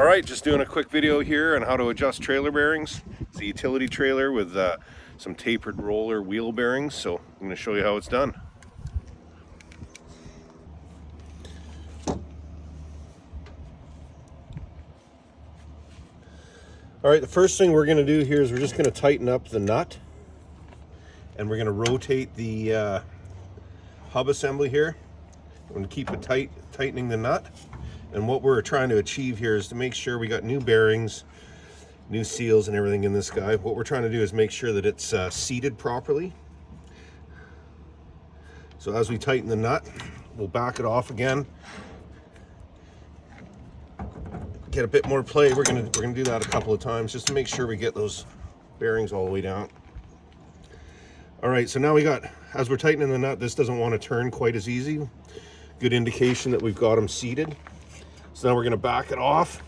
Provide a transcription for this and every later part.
Alright, just doing a quick video here on how to adjust trailer bearings. It's a utility trailer with some tapered roller wheel bearings, so I'm going to show you how it's done. Alright, the first thing we're going to do here is we're just going to tighten up the nut, and we're going to rotate the hub assembly here. I'm going to keep it tight, tightening the nut. And what we're trying to achieve here is to make sure we got new bearings, new seals and everything in this guy. What we're trying to do is make sure that it's seated properly. So as we tighten the nut, we'll back it off again. Get a bit more play. We're gonna do that a couple of times just to make sure we get those bearings all the way down. All right, so now we got, as we're tightening the nut, this doesn't want to turn quite as easy. Good indication that we've got them seated. So now we're going to back it off.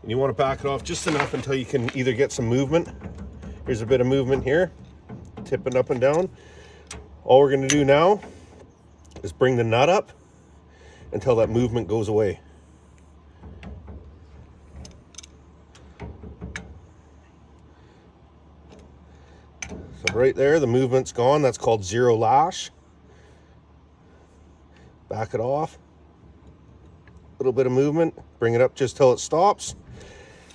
And you want to back it off just enough until you can either get some movement. Here's a bit of movement here, tipping up and down. All we're going to do now is bring the nut up until that movement goes away. So right there, the movement's gone. That's called zero lash. Back it off. Little bit of movement, bring it up just till it stops.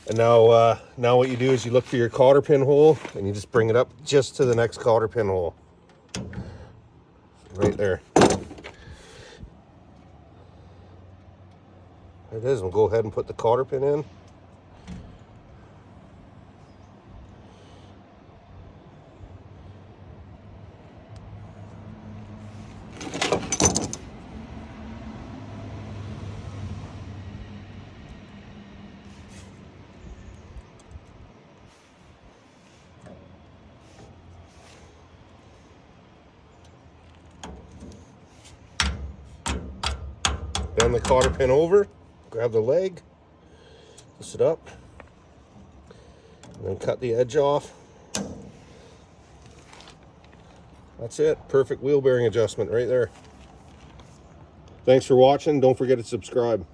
And now now what you do is you look for your cotter pin hole and you just bring it up just to the next cotter pin hole. Right there. There it is. We'll go ahead and put the cotter pin in. Bend the cotter pin over, grab the leg, twist it up, and then cut the edge off. That's it. Perfect wheel bearing adjustment right there. Thanks for watching. Don't forget to subscribe.